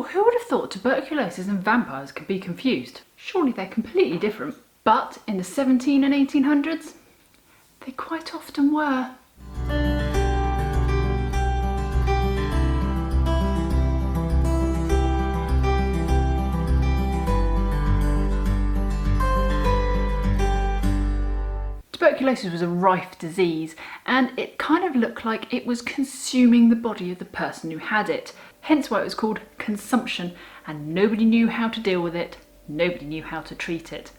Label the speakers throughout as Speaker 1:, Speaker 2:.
Speaker 1: Well, who would have thought tuberculosis and vampires could be confused? Surely they're completely different. But in the 17 and 1800s, they quite often were. Tuberculosis was a rife disease, and it kind of looked like it was consuming the body of the person who had it. Hence why it was called consumption, and nobody knew how to deal with it, nobody knew how to treat it,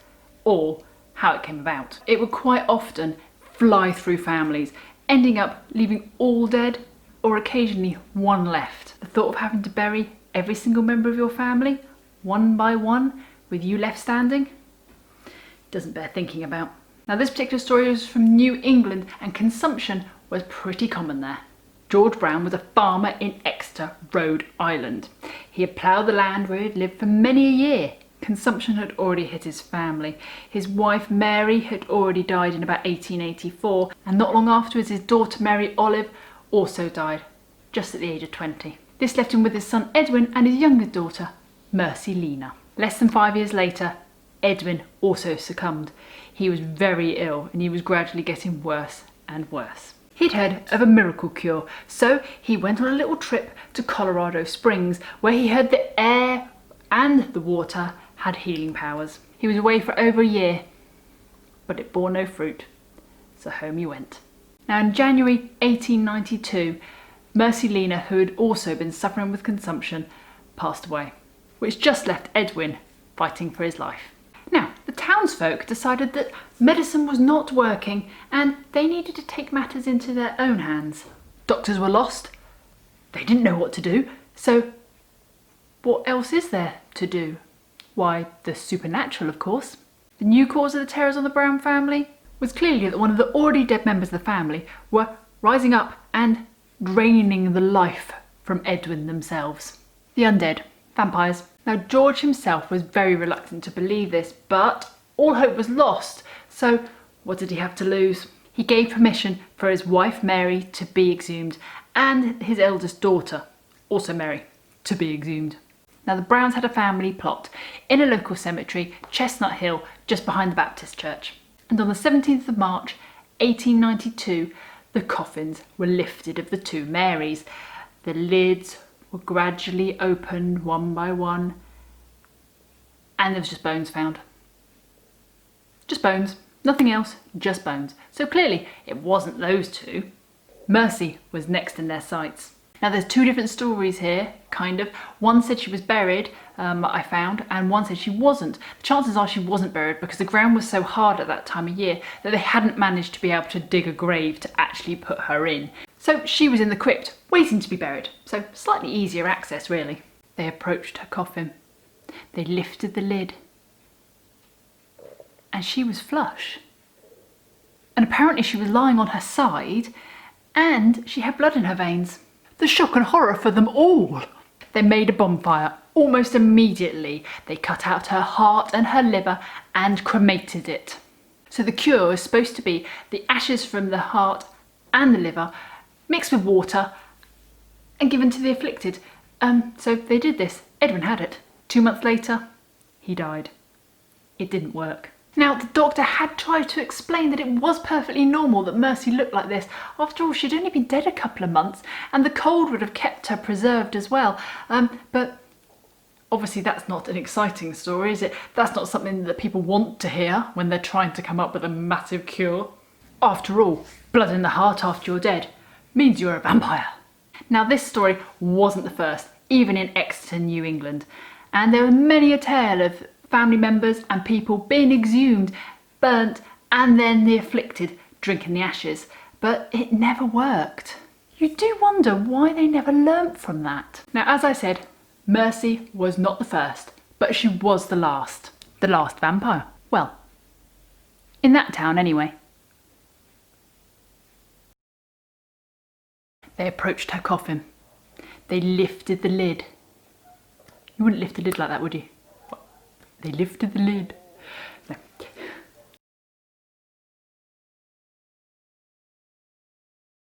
Speaker 1: or how it came about. It would quite often fly through families, ending up leaving all dead, or occasionally one left. The thought of having to bury every single member of your family, one by one, with you left standing, doesn't bear thinking about. Now this particular story was from New England, and consumption was pretty common there. George Brown was a farmer in Exeter, Rhode Island. He had ploughed the land where he had lived for many a year. Consumption had already hit his family. His wife Mary had already died in about 1884, and not long afterwards his daughter Mary Olive also died, just at the age of 20. This left him with his son Edwin and his younger daughter, Mercy Lena. Less than 5 years later, Edwin also succumbed. He was very ill, and he was gradually getting worse and worse. He'd heard of a miracle cure, so he went on a little trip to Colorado Springs, where he heard the air and the water had healing powers. He was away for over a year, but it bore no fruit, so home he went. Now in January 1892, Mercy Lena, who had also been suffering with consumption, passed away, which just left Edwin fighting for his life. Now, the townsfolk decided that medicine was not working and they needed to take matters into their own hands. Doctors were lost. They didn't know what to do. So what else is there to do? Why, the supernatural, of course. The new cause of the terrors on the Brown family was clearly that one of the already dead members of the family were rising up and draining the life from Edwin themselves. The undead, vampires. Now George himself was very reluctant to believe this, but all hope was lost, so what did he have to lose? He gave permission for his wife Mary to be exhumed, and his eldest daughter, also Mary, to be exhumed. Now the Browns had a family plot in a local cemetery, Chestnut Hill, just behind the Baptist church. And on the 17th of March 1892, the coffins were lifted of the two Marys. The lids were gradually opened one by one, and there was just bones found. Just bones, nothing else, just bones. So clearly it wasn't those two. Mercy was next in their sights. Now there's two different stories here, kind of. One said she was buried, I found, and one said she wasn't. The chances are she wasn't buried because the ground was so hard at that time of year that they hadn't managed to be able to dig a grave to actually put her in. So she was in the crypt, waiting to be buried. So slightly easier access, really. They approached her coffin. They lifted the lid. And she was flush. And apparently she was lying on her side, and she had blood in her veins. The shock and horror for them all. They made a bonfire almost immediately. They cut out her heart and her liver and cremated it. So the cure is supposed to be the ashes from the heart and the liver mixed with water and given to the afflicted. So they did this. Edwin had it. 2 months later, he died. It didn't work. Now, the doctor had tried to explain that it was perfectly normal that Mercy looked like this. After all, she'd only been dead a couple of months, and the cold would have kept her preserved as well. But obviously that's not an exciting story, is it? That's not something that people want to hear when they're trying to come up with a massive cure. After all, blood in the heart after you're dead means you're a vampire. Now, this story wasn't the first, even in Exeter, New England. And there was many a tale of family members and people being exhumed, burnt, and then the afflicted drinking the ashes. But it never worked. You do wonder why they never learnt from that. Now, as I said, Mercy was not the first, but she was the last vampire. Well, in that town anyway. They approached her coffin. They lifted the lid. You wouldn't lift the lid like that, would you? They lifted the lid.